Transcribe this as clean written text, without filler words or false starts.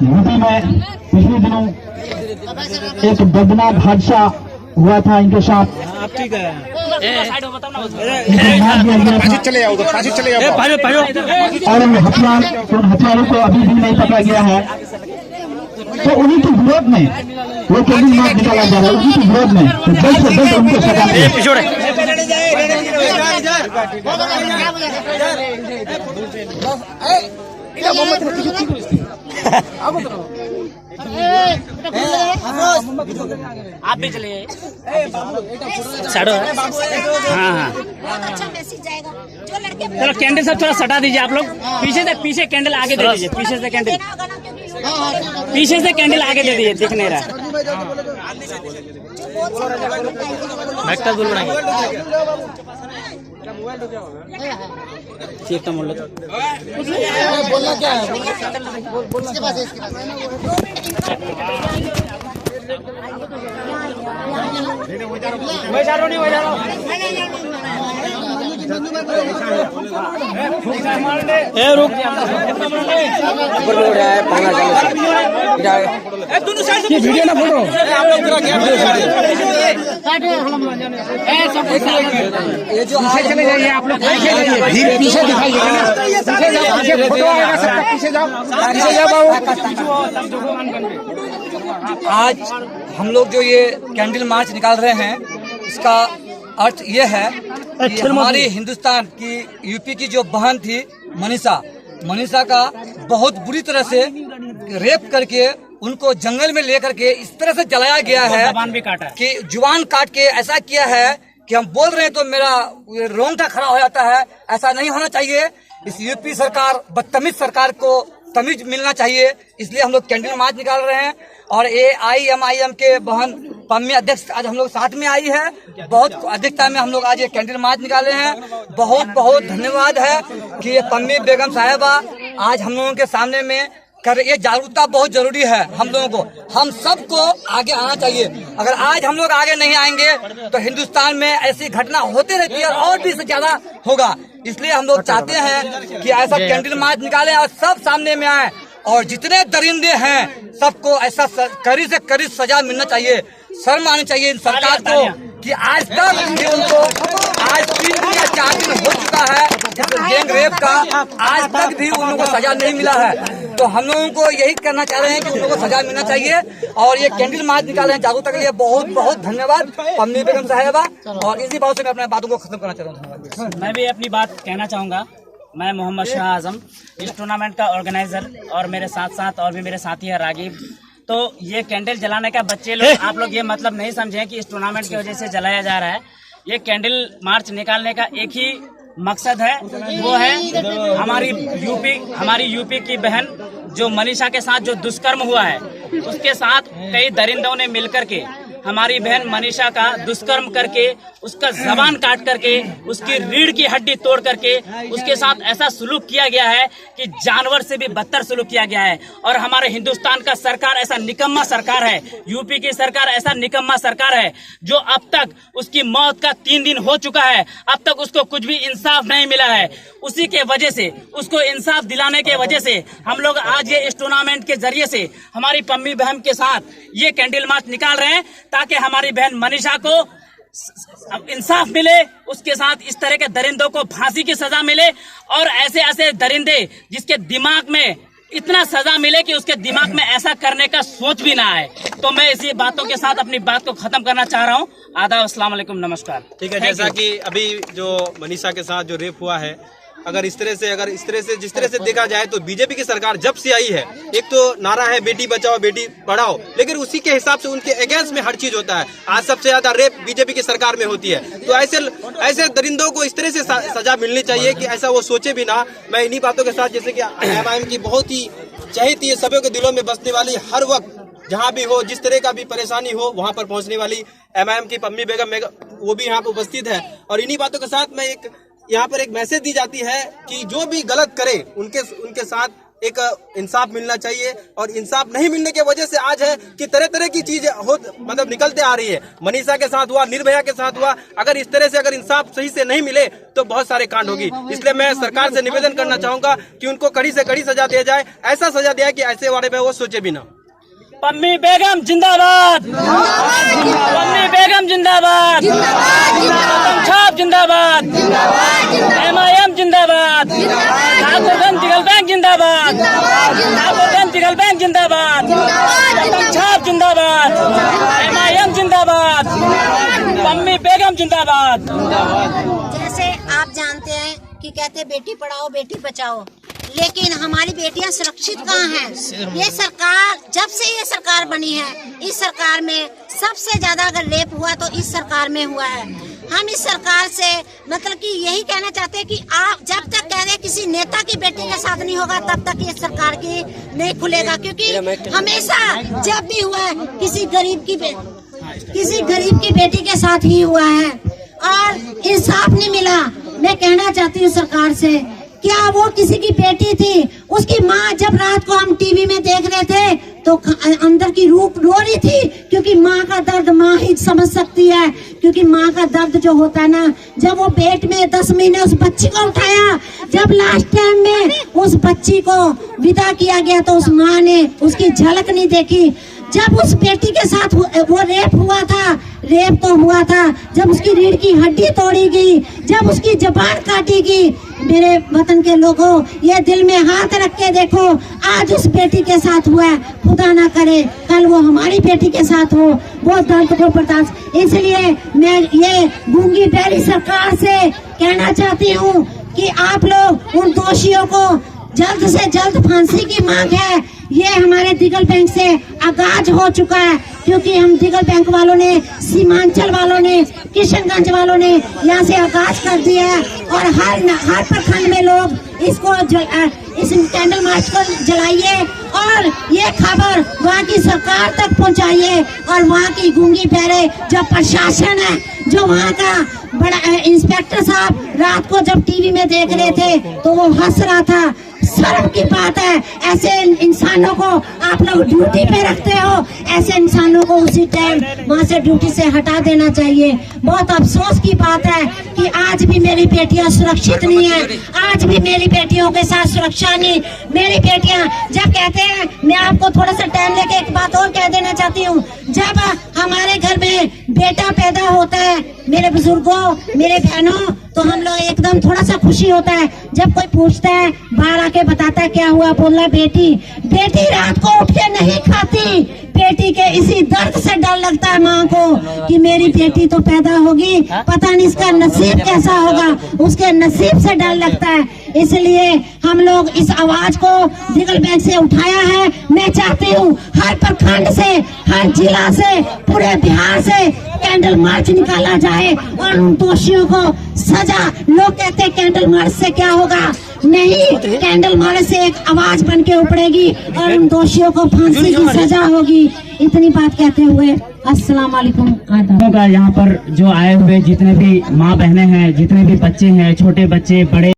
UP में पिछले दिनों एक दर्दनाक हादसा हुआ था इनके साथ। ठीक है, चले जाओ और हथियारों को अभी भी नहीं पकड़ा गया है। तो उन्हीं के विरोध में वो कैंडल मार्च निकाला जा रहा है, उन्हीं के विरोध में जल्द से जल्द उनको सजा मिले। आप भी चलिए। हाँ, चलो कैंडल सब थोड़ा सटा दीजिए आप लोग। पीछे कैंडल आगे दे दीजिए। पीछे से कैंडल आगे दे दीजिए, दिख नहीं रहा है। ठीक है, बोलो बोलना क्या है? वीडियो ना फोटो ये जो चले जाइए आप लोग, पीछे दिखाइएगा ना, फोटो आएगा सबका, पीछे जाओ बाबू। आज हम लोग जो ये कैंडल मार्च निकाल रहे हैं, इसका अर्थ ये है कि हमारी हिंदुस्तान की यूपी की जो बहन थी मनीषा का बहुत बुरी तरह से रेप करके उनको जंगल में लेकर के इस तरह से जलाया गया है कि जुबान काट के ऐसा किया है कि हम बोल रहे हैं तो मेरा रोंगटा खड़ा हो जाता है। ऐसा नहीं होना चाहिए। इस यूपी सरकार, बदतमीज सरकार को तमीज मिलना चाहिए। इसलिए हम लोग कैंडल मार्च निकाल रहे हैं। और AIMIM के बहन पम्मी अध्यक्ष आज हम लोग साथ में आई है। बहुत अध्यक्षता में हम लोग आज ये कैंडल मार्च निकाले हैं। बहुत बहुत धन्यवाद है कि ये पम्मी बेगम साहिबा आज हम लोगों के सामने में कर। ये जागरूकता बहुत जरूरी है हम लोगों को, हम सबको आगे आना चाहिए। अगर आज हम लोग आगे नहीं आएंगे तो हिंदुस्तान में ऐसी घटना होती रहती है और भी इससे ज्यादा होगा। इसलिए हम लोग चाहते हैं कि ऐसा कैंडल मार्च निकालें और सब सामने में आए। और जितने दरिंदे हैं सबको ऐसा कड़ी से कड़ी सजा मिलना चाहिए। शर्म आनी चाहिए इन सरकार को कि आज तक भी उनको, आज 3 या 4 दिन हो चुका है गैंग रेप का, आज तक भी उन लोगों को सजा नहीं मिला है। तो हम लोगों को यही करना चाह रहे हैं कि उन लोगों को सजा मिलना चाहिए। और ये कैंडल मार्च निकाले हैं जागरूकता के लिए। बहुत बहुत धन्यवाद पम्मी बेगम साहिबा। और इसी बात से मैं अपने बातों को खत्म करना चाह रहा हूँ। धन्यवाद। मैं भी अपनी बात कहना चाहूँगा। मैं मोहम्मद शाह आजम, इस टूर्नामेंट का ऑर्गेनाइजर, और मेरे साथ साथ और भी मेरे साथी है रागिब। तो ये कैंडल जलाने का बच्चे लोग, आप लोग ये मतलब नहीं समझें कि इस टूर्नामेंट की वजह से जलाया जा रहा है। ये कैंडल मार्च निकालने का एक ही मकसद है, वो है हमारी यूपी की बहन जो मनीषा के साथ जो दुष्कर्म हुआ है, उसके साथ कई दरिंदों ने मिलकर के हमारी बहन मनीषा का दुष्कर्म करके, उसका जबान काट करके, उसकी रीढ़ की हड्डी तोड़ करके उसके साथ ऐसा सुलूक किया गया है कि जानवर से भी बदतर सुलूक किया गया है। और हमारे हिंदुस्तान का सरकार ऐसा निकम्मा सरकार है, यूपी की सरकार ऐसा निकम्मा सरकार है जो अब तक उसकी मौत का 3 दिन हो चुका है, अब तक उसको कुछ भी इंसाफ नहीं मिला है। उसी के वजह से, उसको इंसाफ दिलाने के वजह से हम लोग आज ये इस टूर्नामेंट के जरिए से हमारी पम्मी बहन के साथ ये कैंडल मार्च निकाल रहे हैं ताकि हमारी बहन मनीषा को इंसाफ मिले, उसके साथ इस तरह के दरिंदों को फांसी की सजा मिले। और ऐसे ऐसे दरिंदे जिसके दिमाग में इतना सजा मिले कि उसके दिमाग में ऐसा करने का सोच भी ना आए। तो मैं इसी बातों के साथ अपनी बात को खत्म करना चाह रहा हूँ। आदाब, अस्सलाम वालेकुम, नमस्कार। ठीक है, जैसा कि अभी जो मनीषा के साथ जो रेप हुआ है, अगर इस तरह से जिस तरह से देखा जाए तो बीजेपी की सरकार जब से आई है, एक तो नारा है बेटी बचाओ बेटी पढ़ाओ, लेकिन उसी के हिसाब से उनके अगेंस्ट में हर चीज होता है। आज सबसे ज्यादा रेप बीजेपी की सरकार में होती है। तो ऐसे दरिंदों को इस तरह से सजा मिलनी चाहिए कि ऐसा वो सोचे भी ना। मैं इन्हीं बातों के साथ, जैसे कि AIMIM की बहुत ही चहेती है, सभी के दिलों में बसने वाली, हर वक्त जहाँ भी हो, जिस तरह का भी परेशानी हो, वहाँ पर पहुँचने वाली AIMIM की पम्मी बेगम वो भी यहाँ पे उपस्थित है। और इन्हीं बातों के साथ मैं यहाँ पर एक मैसेज दी जाती है कि जो भी गलत करे उनके साथ एक इंसाफ मिलना चाहिए। और इंसाफ नहीं मिलने की वजह से आज है कि तरह तरह की चीज मतलब निकलते आ रही है। मनीषा के साथ हुआ, निर्भया के साथ हुआ। अगर इस तरह से अगर इंसाफ सही से नहीं मिले तो बहुत सारे कांड होगी। इसलिए मैं सरकार से निवेदन करना चाहूंगा कि उनको कड़ी से कड़ी सजा दिया जाए, ऐसा सजा दिया कि ऐसे बारे में वो सोचे भी ना। पम्मी बेगम जिंदाबाद, पम्मी बेगम जिंदाबाद, छाप जिंदाबाद, MIM जिंदाबाद, ठाकुरगंज जिगल बैंक जिंदाबाद, ठाकुरगंज जिगल बैंक जिंदाबाद, छाप जिंदाबाद, MIM जिंदाबाद, पम्मी बेगम जिंदाबाद। जैसे आप जानते हैं कि कहते बेटी पढ़ाओ बेटी बचाओ, लेकिन हमारी बेटियां सुरक्षित कहाँ हैं? ये सरकार, जब से ये सरकार बनी है, इस सरकार में सबसे ज्यादा अगर रेप हुआ तो इस सरकार में हुआ है। हम इस सरकार से मतलब कि यही कहना चाहते हैं कि आप जब तक कह रहे किसी नेता की बेटी के साथ नहीं होगा तब तक ये सरकार की नहीं खुलेगा, क्योंकि हमेशा जब भी हुआ है किसी गरीब की बेटी के साथ ही हुआ है और इंसाफ नहीं मिला। मैं कहना चाहती हूँ सरकार से, क्या वो किसी की बेटी थी? उसकी माँ जब रात को हम टीवी में देख रहे थे तो अंदर की रूप रो रही थी, क्योंकि माँ का दर्द माँ ही समझ सकती है। क्योंकि माँ का दर्द जो होता है ना, जब वो पेट में 10 महीने उस बच्ची को उठाया, जब लास्ट टाइम में उस बच्ची को विदा किया गया तो उस माँ ने उसकी झलक नहीं देखी। जब उस बेटी के साथ वो रेप हुआ था, रेप तो हुआ था जब उसकी रीढ़ की हड्डी तोड़ी गई, जब उसकी जुबान काटी गई। मेरे वतन के लोगों, ये दिल में हाथ रख के देखो, आज उस बेटी के साथ हुआ है, खुदा ना करे कल वो हमारी बेटी के साथ हो, वो दर्द को बर्दाश्त। इसलिए मैं ये गूंगी बहरी सरकार से कहना चाहती हूँ कि आप लोग उन दोषियों को जल्द से जल्द फांसी की मांग है। ये हमारे दिगल बैंक से आगाज हो चुका है, क्योंकि हम दिगल बैंक वालों ने, सीमांचल वालों ने, किशनगंज वालों ने यहाँ से आगाज कर दिया है और हर प्रखंड में लोग इसको इस कैंडल मार्च को जलाइए और ये खबर वहाँ की सरकार तक पहुँचाइए। और वहाँ की गूंगी बहरे जो प्रशासन है, जो वहाँ का बड़ा इंस्पेक्टर साहब रात को जब टीवी में देख रहे थे तो वो हंस रहा था। शर्म की बात है, ऐसे इंसानों को आप लोग ड्यूटी पे रखते हो, ऐसे इंसानों को उसी टाइम वहाँ से ड्यूटी से हटा देना चाहिए। बहुत अफसोस की बात है कि आज भी मेरी बेटियां सुरक्षित नहीं है, आज भी मेरी बेटियों के साथ सुरक्षा नहीं। मेरी बेटियां जब कहते हैं, मैं आपको थोड़ा सा टाइम लेके एक बात और कह देना चाहती हूँ, जब हमारे घर में बेटा पैदा होता है, मेरे बुजुर्गों, मेरे बहनों, तो हम लोग एकदम थोड़ा सा खुशी होता है। जब कोई पूछता है, बाहर आके बताता है क्या हुआ, बोलना बेटी रात को उठ के नहीं खाती। बेटी के इसी दर्द से डर लगता है माँ को कि मेरी बेटी तो पैदा होगी, पता नहीं इसका नसीब कैसा होगा, उसके नसीब से डर लगता है। इसलिए हम लोग इस आवाज को दिगल बैंक से उठाया है। मैं चाहती हूँ हर प्रखंड से, हर जिला से, पूरे बिहार से कैंडल मार्च निकाला जाए और उन दोषियों को सजा। लोग कहते हैं कैंडल मार्च से क्या होगा, नहीं, कैंडल मार्च से एक आवाज बन के उपड़ेगी और उन दोषियों को फांसी की सजा होगी। इतनी बात कहते हुए अस्सलाम वालेकुम। यहाँ पर जो आए हुए जितने भी माँ बहनें हैं, जितने भी बच्चे हैं, छोटे बच्चे बड़े